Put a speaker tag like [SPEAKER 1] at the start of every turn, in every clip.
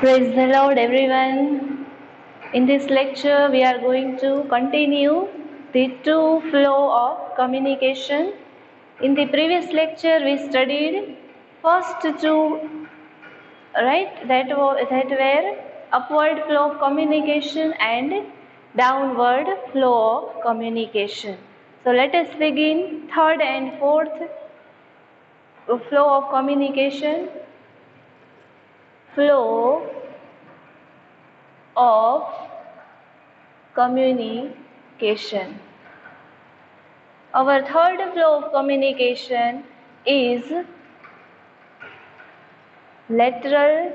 [SPEAKER 1] Praise the Lord, everyone. In this lecture, we are going to continue the two flow of communication. In the previous lecture, we studied first two, right? That were upward flow of communication and downward flow of communication. So let us begin third and fourth flow of communication. Flow of communication. Our third flow of communication is lateral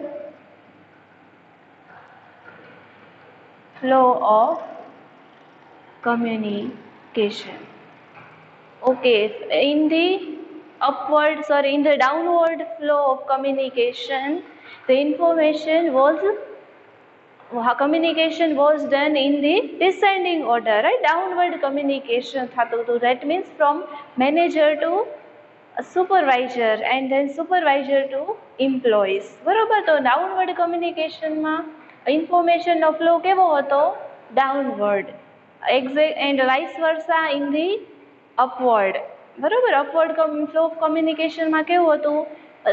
[SPEAKER 1] flow of communication. Okay, in the downward flow of communication, the communication was done in the descending order, right? Downward communication thatu હતું. That means from manager to supervisor and then supervisor to employees. બરોબર, તો downward કમ્યુનિકેશનમાં ઇન્ફોર્મેશનનો flow કેવો હતો? Downward. And vice versa in the upward. બરોબર, upward flow of કમ્યુનિકેશનમાં કેવું હતું?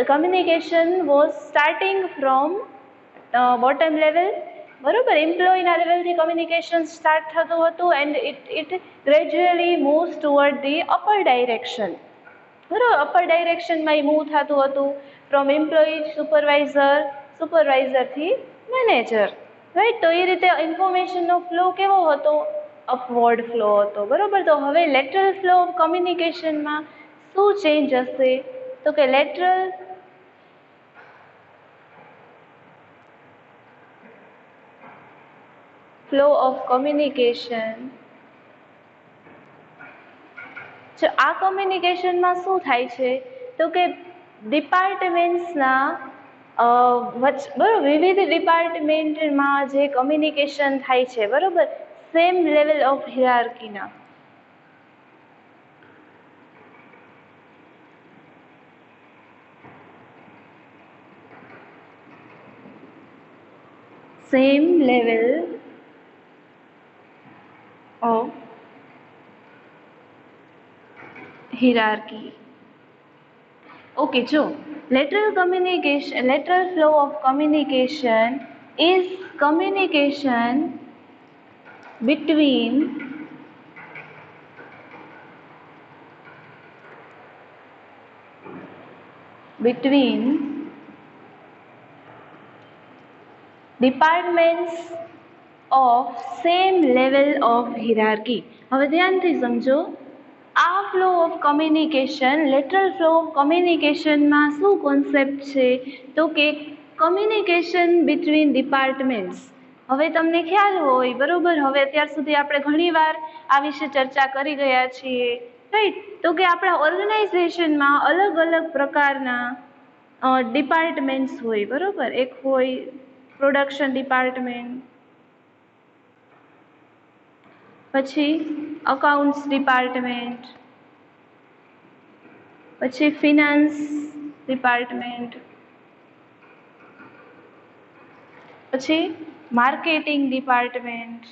[SPEAKER 1] Communication was starting from bottom level. બરોબર, એમ્પ્લોયના લેવલથી કમ્યુનિકેશન સ્ટાર્ટ થતું હતું and it gradually moves toward the upper direction. બરાબર, અપર ડાયરેક્શનમાં એ મૂવ થતું હતું ફ્રોમ એમ્પ્લોયી સુપરવાઇઝરથી મેનેજર, રાઈટ? તો એ રીતે ઇન્ફોર્મેશનનો ફ્લો કેવો હતો? અપવર્ડ ફ્લો હતો. બરાબર, તો હવે લેટરલ ફ્લો ઓફ કમ્યુનિકેશનમાં શું ચેન્જ હશે? તો કે લેટરલ ફ્લો ઓફ કમ્યુનિકેશન, આ કમ્યુનિકેશનમાં શું થાય છે? તો કે ડિપાર્ટમેન્ટ્સના વિવિધ ડિપાર્ટમેન્ટમાં જે કમ્યુનિકેશન થાય છે, બરોબર, સેમ લેવલ ઓફ હાયરાર્કીના. Same level of hierarchy. Okay, so lateral flow of communication is communication between departments of same level of hierarchy. હવે ધ્યાનથી સમજો, આ flow of communication, lateral flow of કમ્યુનિકેશનમાં શું કોન્સેપ્ટ છે? તો કે કમ્યુનિકેશન બિટવીન ડિપાર્ટમેન્ટ્સ. હવે તમને ખ્યાલ હોય, બરોબર, હવે અત્યાર સુધી આપણે ઘણીવાર આ વિશે ચર્ચા કરી ગયા છીએ, રાઈટ? તો કે આપણા ઓર્ગેનાઇઝેશનમાં અલગ અલગ પ્રકારના ડિપાર્ટમેન્ટ્સ હોય, બરોબર. એક હોય પ્રોડક્શન ડિપાર્ટમેન્ટ, પછી અકાઉન્ટ્સ ડિપાર્ટમેન્ટ, પછી ફિનાન્સ ડિપાર્ટમેન્ટ, પછી માર્કેટિંગ ડિપાર્ટમેન્ટ,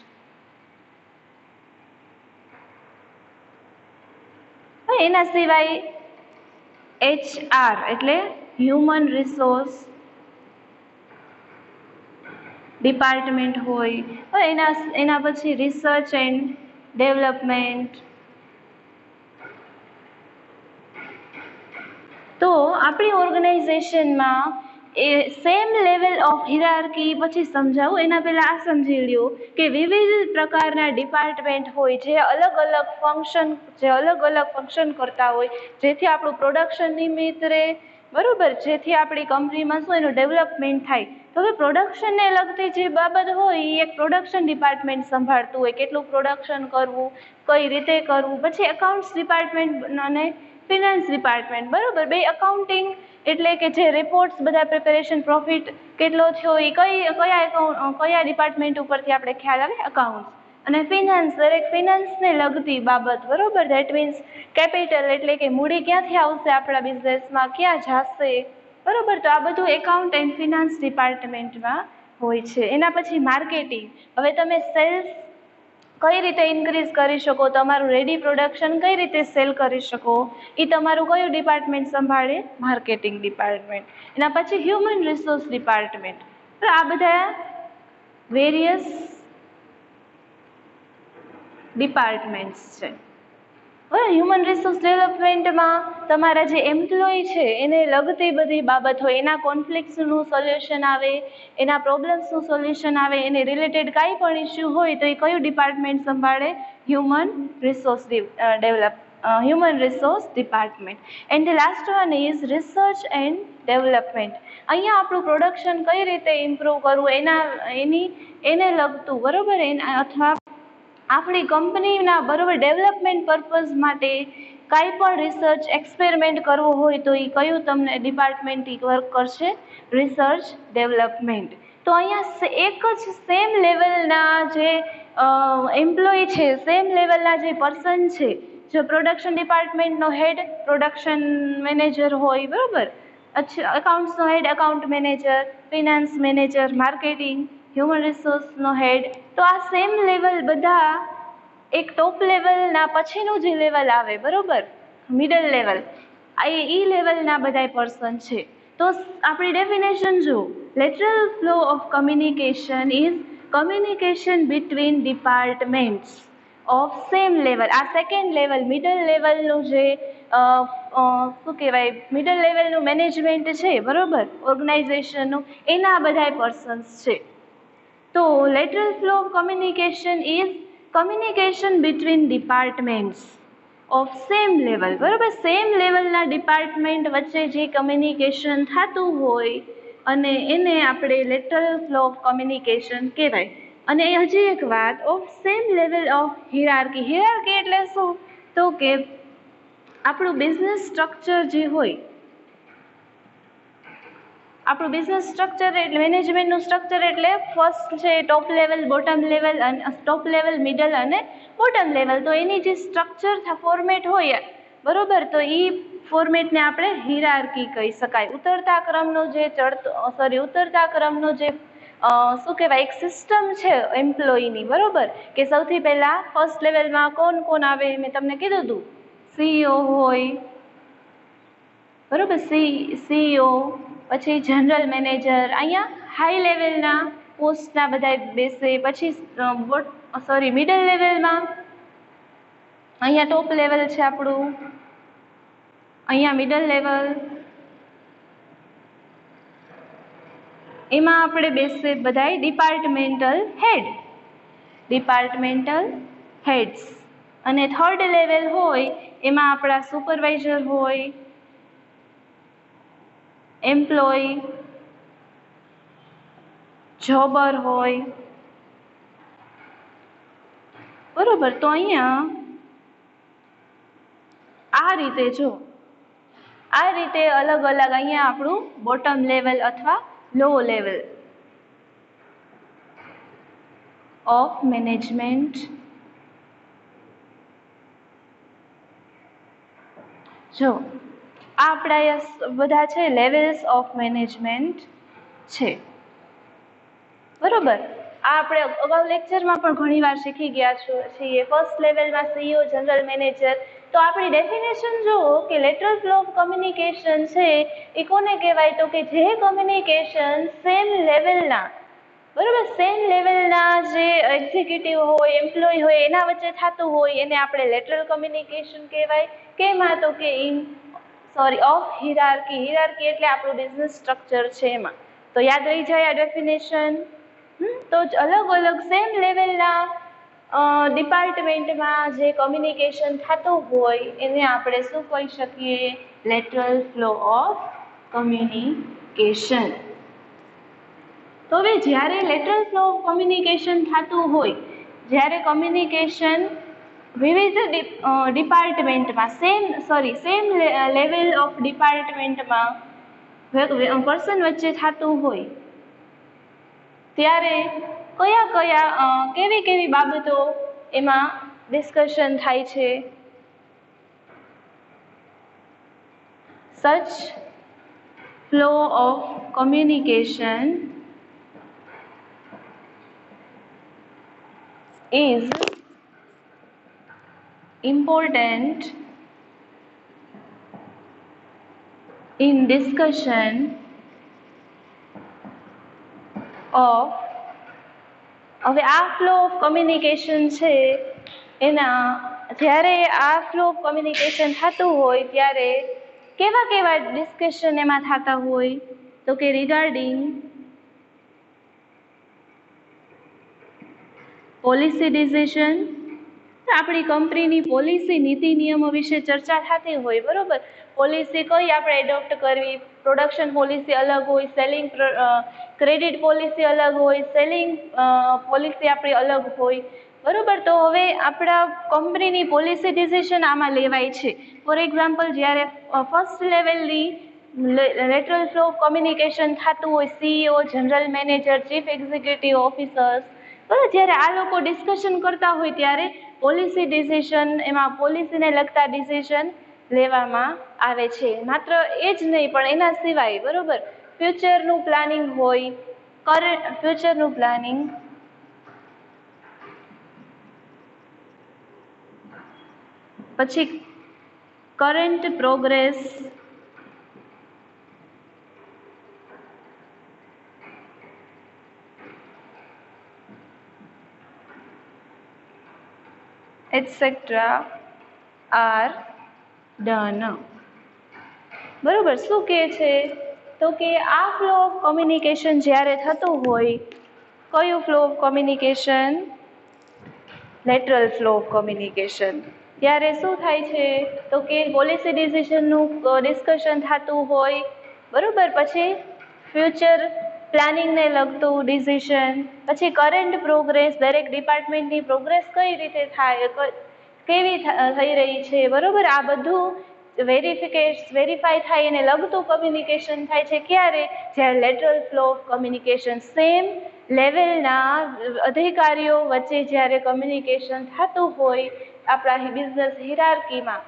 [SPEAKER 1] એના સિવાય HR એટલે હ્યુમન રિસોર્સ ડિપાર્ટમેન્ટ હોય, એના પછી રિસર્ચ એન્ડ ડેવલપમેન્ટ. તો આપણી ઓર્ગેનાઇઝેશનમાં એ સેમ લેવલ ઓફ હાયરાર્કી પછી સમજાવું એના પહેલાં આ સમજી લ્યો કે વિવિધ પ્રકારના ડિપાર્ટમેન્ટ હોય જે અલગ અલગ ફંક્શન કરતા હોય, જેથી આપણું પ્રોડક્શન નિયમિત રહે, બરોબર, જેથી આપણી કંપનીમાં શું એનું ડેવલપમેન્ટ થાય. તો હવે પ્રોડક્શનને લગતી જે બાબત હોય એ એક પ્રોડક્શન ડિપાર્ટમેન્ટ સંભાળતું હોય, કેટલું પ્રોડક્શન કરવું, કઈ રીતે કરવું. પછી એકાઉન્ટ્સ ડિપાર્ટમેન્ટ અને ફિનાન્સ ડિપાર્ટમેન્ટ, બરોબર, બે અકાઉન્ટિંગ એટલે કે જે રિપોર્ટ્સ બધા પ્રિપેરેશન, પ્રોફિટ કેટલો થયો એ કયા ડિપાર્ટમેન્ટ ઉપરથી આપણે ખ્યાલ આવે? અકાઉન્ટ્સ. અને ફિનાન્સ, દરેક ફિનાન્સને લગતી બાબત, બરોબર. ધેટ મીન્સ કેપિટલ એટલે કે મૂડી ક્યાંથી આવશે આપણા બિઝનેસમાં, ક્યાં જશે, બરોબર. તો આ બધું એકાઉન્ટ એન્ડ ફિનાન્સ ડિપાર્ટમેન્ટમાં હોય છે. એના પછી માર્કેટિંગ. હવે તમે સેલ્સ કઈ રીતે ઇન્ક્રીઝ કરી શકો, તમારું રેડી પ્રોડક્શન કઈ રીતે સેલ કરી શકો, એ તમારું કયું ડિપાર્ટમેન્ટ સંભાળે? Marketing department. એના પછી હ્યુમન રિસોર્સ ડિપાર્ટમેન્ટ. તો આ બધા વેરિયસ ડિપાર્ટમેન્ટ્સ છે. હ્યુમન રિસોર્સ ડેવલપમેન્ટમાં તમારા જે એમ્પ્લોય છે એને લગતી બધી બાબત હોય, એના કોન્ફ્લિક્ટ્સનું સોલ્યુશન આવે, એના પ્રોબ્લેમ્સનું સોલ્યુશન આવે, એને રિલેટેડ કાંઈ પણ ઇસ્યુ હોય તો એ કયું ડિપાર્ટમેન્ટ સંભાળે? Human resource department. And the last one is research and development. અહીંયા આપણું પ્રોડક્શન કઈ રીતે ઇમ્પ્રૂવ કરવું એને લગતું, બરોબર, અથવા આપણી કંપનીના બરોબર ડેવલપમેન્ટ પર્પઝ માટે કાંઈ પણ રિસર્ચ એક્સપેરિમેન્ટ કરવો હોય તો એ કયું તમને ડિપાર્ટમેન્ટ વર્ક કરશે? Research development. તો અહીંયા એક જ સેમ લેવલના જે એમ્પ્લોય છે, સેમ લેવલના જે પર્સન છે, જો પ્રોડક્શન ડિપાર્ટમેન્ટનો હેડ પ્રોડક્શન મેનેજર હોય, બરોબર, એકાઉન્ટ્સનો head account manager, finance manager, marketing, human રિસોર્સનો હેડ, તો આ સેમ લેવલ બધા એક ટોપ લેવલના પછીનું જે લેવલ આવે, બરોબર, મિડલ લેવલ, એ લેવલના બધા પર્સન છે. તો આપણી ડેફિનેશન જો, lateral flow of communication is communication between departments of same level. આ સેકન્ડ લેવલ, મિડલ લેવલનું જે શું કહેવાય, મિડલ લેવલનું મેનેજમેન્ટ છે, બરોબર, ઓર્ગેનાઇઝેશનનું, એના બધા પર્સન્સ છે. તો lateral flow of communication is communication between departments of same level, બરોબર, સેમ લેવલના ડિપાર્ટમેન્ટ વચ્ચે જે કમ્યુનિકેશન થતું હોય અને એને આપણે લેટરલ ફ્લો ઓફ કમ્યુનિકેશન કહેવાય. અને હજી એક વાત, ઓફ સેમ લેવલ ઓફ હિરાર્કી. હિરાર્કી એટલે શું? તો કે આપણું બિઝનેસ સ્ટ્રક્ચર જે હોય, આપણું બિઝનેસ સ્ટ્રક્ચર એટલે મેનેજમેન્ટનું સ્ટ્રક્ચર એટલે ફર્સ્ટ છે ટોપ લેવલ, બોટમ લેવલ, અને ટોપ લેવલ, મિડલ અને બોટમ લેવલ. તો એની જે સ્ટ્રક્ચર ફોર્મેટ હોય, બરોબર, તો એ ફોર્મેટને આપણે હિરાર્કી કહી શકાય. ઉતરતા ક્રમનો જે ઉતરતા ક્રમનો જે શું કહેવાય, એક સિસ્ટમ છે એમ્પ્લોયની, બરોબર, કે સૌથી પહેલા ફર્સ્ટ લેવલમાં કોણ આવે? મેં તમને કીધું હતું, CEO હોય, બરોબર, CEO, પછી જનરલ મેનેજર, અહીંયા હાઈ લેવલના પોસ્ટના બધા બેસે. પછી મિડલ લેવલમાં અહીંયા ટોપ લેવલ છે આપણું, અહીંયા મિડલ લેવલ, એમાં આપણે બેસે બધાય ડિપાર્ટમેન્ટલ હેડ્સ. અને થર્ડ લેવલ હોય એમાં આપણા સુપરવાઇઝર હોય, એમ્પ્લોય, જોબર હોય, બરોબર. તો અહીંયા આ રીતે જો, આ રીતે અલગ અલગ અહીંયા આપણું બોટમ લેવલ અથવા લો લેવલ ઓફ મેનેજમેન્ટ. જો આ આપણા બધા છે લેવલ્સ ઓફ મેનેજમેન્ટ છે, બરોબર. આ આપણે અગાઉ લેક્ચરમાં પણ ઘણીવાર શીખી ગયા છીએ. ફર્સ્ટ લેવલમાં CEO, જનરલ મેનેજર. તો આપણી ડેફિનેશન જુઓ કે લેટરલ ફ્લો ઓફ કમ્યુનિકેશન છે એ કોને કહેવાય? તો કે જે કમ્યુનિકેશન સેમ લેવલના, બરોબર, સેમ લેવલના જે એક્ઝિક્યુટિવ હોય, એમ્પ્લોય હોય, એના વચ્ચે થતું હોય એને આપણે લેટરલ કમ્યુનિકેશન કહેવાય. કેમાં? તો કે ઓફ હિરાર્કી. હિરાર્કી એટલે આપણું બિઝનેસ સ્ટ્રક્ચર છે એમાં. તો યાદ રહી જાય આ ડેફિનેશન. તો અલગ અલગ સેમ લેવલના ડિપાર્ટમેન્ટમાં જે કમ્યુનિકેશન થતું હોય એને આપણે શું કહી શકીએ? Lateral flow of communication. તો હવે જ્યારે લેટરલ ફ્લો ઓફ કમ્યુનિકેશન થતું હોય, જ્યારે કમ્યુનિકેશન વિવિધ ડિપાર્ટમેન્ટમાં સેમ લેવલ ઓફ ડિપાર્ટમેન્ટમાં પર્સન વચ્ચે થતું હોય ત્યારે કેવી બાબતો એમાં ડિસ્કશન થાય છે? સચ flow of communication is important in discussion of હવે આ ફ્લો ઓફ કમ્યુનિકેશન છે એના જ્યારે આ ફ્લો ઓફ કમ્યુનિકેશન થતું હોય ત્યારે કેવા કેવા ડિસ્કશન એમાં થતા હોય તો કે રિગાર્ડિંગ પોલિસી ડિસિઝન આપણી કંપનીની પોલિસી નીતિ નિયમો વિશે ચર્ચા થતી હોય બરોબર પોલિસી કઈ આપણે એડોપ્ટ કરવી પ્રોડક્શન પોલિસી અલગ હોય સેલિંગ ક્રેડિટ પોલિસી અલગ હોય સેલિંગ પોલિસી આપણી અલગ હોય બરોબર તો હવે આપણા કંપનીની પોલિસી ડિસિઝન આમાં લેવાય છે ફોર એક્ઝામ્પલ જ્યારે ફર્સ્ટ લેવલની લેટરલ ફ્લો કોમ્યુનિકેશન થતું હોય CEO general manager chief executive officers બરાબર જ્યારે આ લોકો ડિસ્કશન કરતા હોય ત્યારે પોલિસી ડિસિઝન એમાં પોલિસીને લગતા ડિસિઝન લેવામાં આવે છે માત્ર એ જ નહીં પણ એના સિવાય બરોબર ફ્યુચરનું પ્લાનિંગ હોય ફ્યુચરનું પ્લાનિંગ પછી current progress etc are done બરોબર શું કહે છે તો કે આ ફ્લો ઓફ કોમ્યુનિકેશન જ્યારે થતું હોય કયું flow of communication lateral flow of communication ત્યારે શું થાય છે તો કે પોલિસી ડિસિઝનનું ડિસ્કશન થતું હોય બરોબર પછી ફ્યુચર પ્લાનિંગને લગતું ડિસિઝન પછી કરંટ પ્રોગ્રેસ દરેક ડિપાર્ટમેન્ટની પ્રોગ્રેસ કઈ રીતે થાય કેવી થઈ રહી છે બરોબર આ બધું વેરીફાઈ થાય એને લગતું કમ્યુનિકેશન થાય છે ક્યારે જ્યારે lateral flow of communication same લેવલના અધિકારીઓ વચ્ચે જ્યારે કમ્યુનિકેશન થતું હોય આપણા બિઝનેસ હિરાર્કીમાં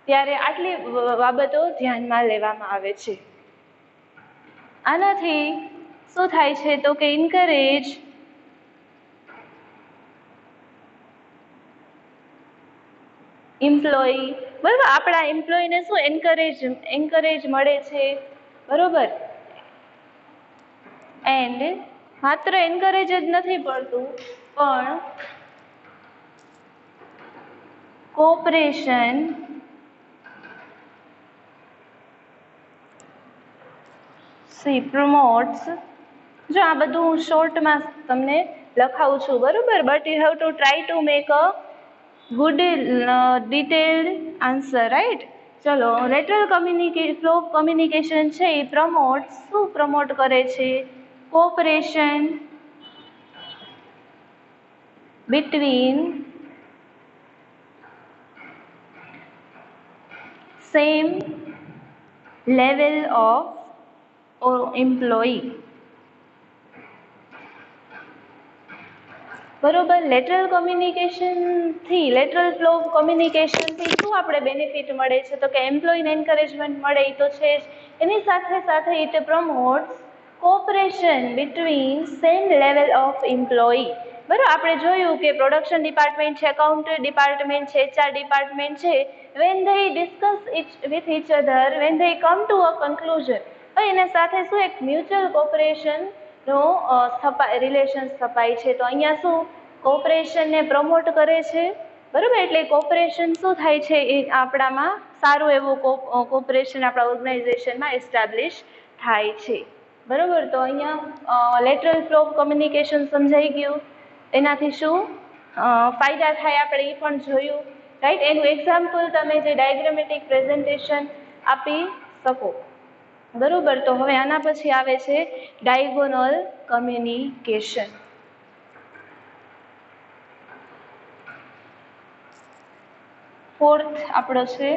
[SPEAKER 1] ત્યારે આટલી બાબતો ધ્યાનમાં લેવામાં આવે છે આનાથી શું થાય છે તો કે ઇન્કરેજ એમ્પ્લોય બરાબર આપણા એમ્પ્લોયને શું એન્કરેજ મળે છે બરોબર એન્ડ માત્ર એન્કરેજ જ નથી પડતું પણ કોઓપરેશન પ્રમોટ્સ જો આ બધું હું શોર્ટમાં તમને લખાવું છું બરોબર but you have to try to make a good detailed answer right ચલો લેટરલ ફ્લો ઓફ કમ્યુનિકેશન છે એ શું પ્રમોટ કરે છે cooperation between same level of employee બરોબર લેટરલ ફ્લો ઓફ કોમ્યુનિકેશનથી શું આપણે બેનિફિટ મળે છે તો કે એમ્પ્લોયીને એન્કરેજમેન્ટ મળે એ તો છે જ એની સાથે સાથે it promotes cooperation between same level of employee બરાબર આપણે જોયું કે પ્રોડક્શન ડિપાર્ટમેન્ટ છે એકાઉન્ટ ડિપાર્ટમેન્ટ છે HR ડિપાર્ટમેન્ટ છે when they discuss with each other when they come to a conclusion એના સાથે શું એક મ્યુચ્યુઅલ કોઓપરેશનનો રિલેશન સ્થપાય છે તો અહીંયા શું કોઓપરેશનને પ્રમોટ કરે છે બરાબર એટલે કોઓપરેશન શું થાય છે એ આપણામાં સારું એવું કોઓપરેશન આપણા ઓર્ગેનાઇઝેશનમાં એસ્ટાબ્લિશ થાય છે બરાબર તો અહીંયા લેટરલ ફ્લો ઓફ કમ્યુનિકેશન સમજાઈ ગયું એનાથી શું ફાયદા થાય આપણે એ પણ જોયું રાઈટ એનું એક્ઝામ્પલ તમે જે ડાયગ્રામેટિક પ્રેઝન્ટેશન આપી શકો બરોબર તો હવે આના પછી આવે છે ડાયગોનલ કમ્યુનિકેશન ફોર્થ આપણો છે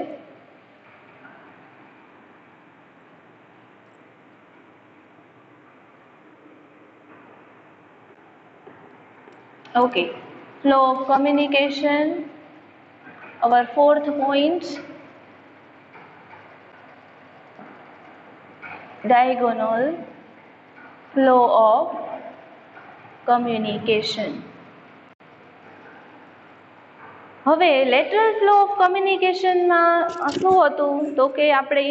[SPEAKER 1] okay flow of communication our fourth point diagonal flow of communication. હવે લેટરલ ફ્લો ઓફ કમ્યુનિકેશનમાં શું હતું તો કે આપણે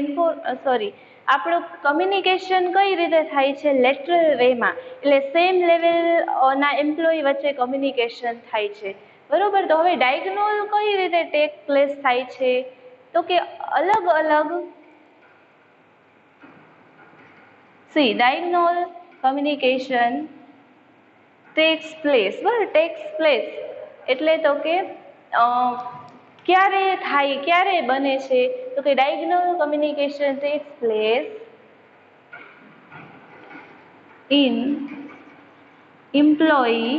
[SPEAKER 1] આપણું કમ્યુનિકેશન કઈ રીતે થાય છે લેટરલ વેમાં, એટલે સેમ લેવલના એમ્પ્લોયી વચ્ચે કમ્યુનિકેશન થાય છે, બરોબર. તો હવે ડાયગોનલ કઈ રીતે ટેક પ્લેસ થાય છે તો કે અલગ અલગ ડાયગોનલ કમ્યુનિકેશન ટેક્સ પ્લેસ, બરાબર. ટેક્સ પ્લેસ એટલે તો કે ક્યારે બને છે તો કે diagonal communication tax place in employee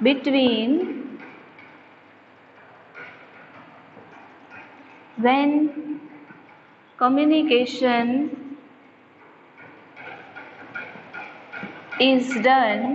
[SPEAKER 1] between when communication is done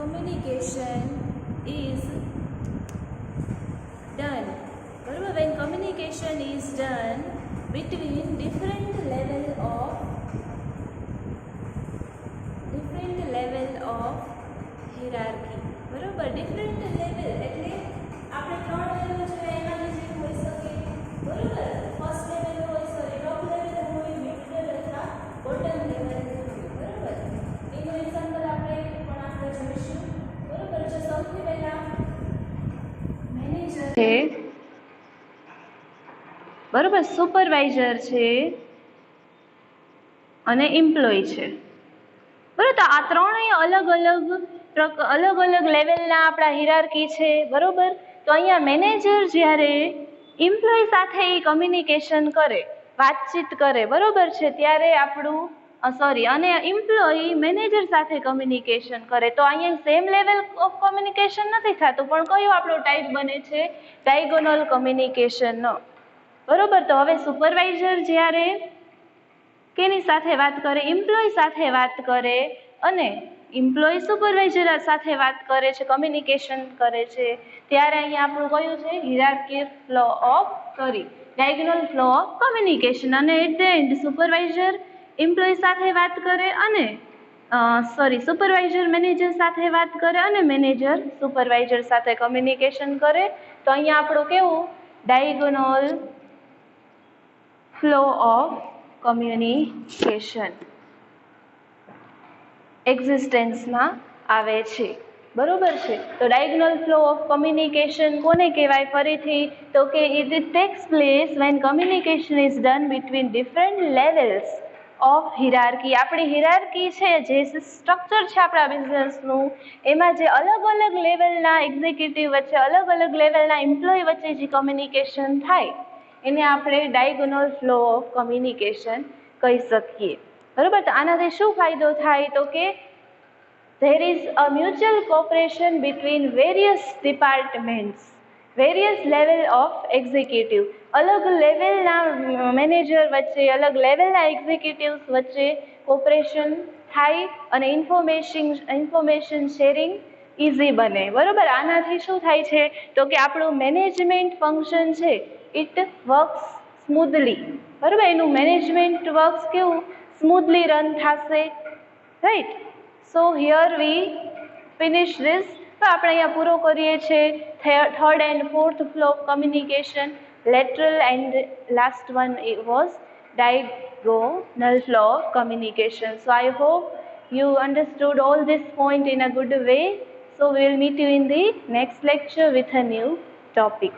[SPEAKER 1] communication is done, બરાબર. when communication is done between different level of hierarchy, બરાબર. different level એટલે આપણે 3 લેવલ જોઈએ, એમાં જે હોઈ શકે, બરાબર. ફર્સ્ટ લેવલ હોય, ટોપ લેવલ હોય, મિડલ અથવા બોટમ લેવલ હોય, બરાબર. એનું એક્ઝામ્પલ આપણે જોઈશું, બરાબર. જો સૌથી પહેલા મેનેજર છે, બરાબર, સુપરવાઇઝર છે અને એમ્પ્લોય છે, બરાબર. તો આ ત્રણેય અલગ અલગ લેવલના આપણા હિરાર્કી છે, બરાબર. તો અહીંયા મેનેજર જ્યારે એમ્પ્લોય સાથે કમ્યુનિકેશન કરે, વાતચીત કરે, બરાબર છે, ત્યારે અને એમ્પ્લોયી મેનેજર સાથે કમ્યુનિકેશન કરે, તો અહીંયા સેમ લેવલ ઓફ કમ્યુનિકેશન નથી થતું, પણ કયો આપણો ટાઈપ બને છે ડાયગોનલ કમ્યુનિકેશનનો, બરોબર. તો હવે સુપરવાઇઝર જ્યારે કેની સાથે વાત કરે, એમ્પ્લોય સાથે વાત કરે, અને એમ્પ્લોય સુપરવાઇઝર સાથે વાત કરે છે, કમ્યુનિકેશન કરે છે, ત્યારે અહીંયા આપણું કયું છે hierarchy flow of diagonal flow of communication. અને at the end supervisor employee સાથે વાત કરે અને સુપરવાઇઝર મેનેજર સાથે વાત કરે અને મેનેજર સુપરવાઇઝર સાથે કમ્યુનિકેશન કરે. તો અહીંયા આપણું કેવું ડાયગોનલ ફ્લો ઓફ કમ્યુનિકેશન એક્ઝિસ્ટન્સમાં આવે છે, બરોબર છે. તો ડાયગોનલ ફ્લો ઓફ કમ્યુનિકેશન કોને કહેવાય ફરીથી તો કે it takes place when communication is done between different levels of hierarchy. આપણી હિરાર્કી છે, જે સ્ટ્રક્ચર છે આપણા બિઝનેસનું, એમાં જે અલગ અલગ લેવલના એક્ઝિક્યુટિવ વચ્ચે, અલગ અલગ લેવલના એમ્પ્લોય વચ્ચે જે કમ્યુનિકેશન થાય એને આપણે ડાયગોનલ ફ્લો ઓફ કમ્યુનિકેશન કહી શકીએ, બરાબર. તો આનાથી શું ફાયદો થાય તો કે there is a mutual cooperation between various departments, various level of executive. અલગ લેવલના મેનેજર વચ્ચે, અલગ લેવલના એક્ઝિક્યુટિવ્સ વચ્ચે કોઓપરેશન થાય અને ઇન્ફોર્મેશન શેરિંગ ઇઝી બને, બરાબર. આનાથી શું થાય છે તો કે આપણું મેનેજમેન્ટ ફંક્શન છે ઇટ વર્ક્સ સ્મૂધલી, બરાબર. એનું મેનેજમેન્ટ વર્ક્સ કેવું સ્મૂધલી રન થશે, right. So here we finish this. તો આપણે અહીંયા પૂરો કરીએ છીએ third and fourth flow of communication, lateral, and last one was diagonal flow of communication. So I hope you understood all this point in a good way. So we will meet you in the next lecture with a new topic.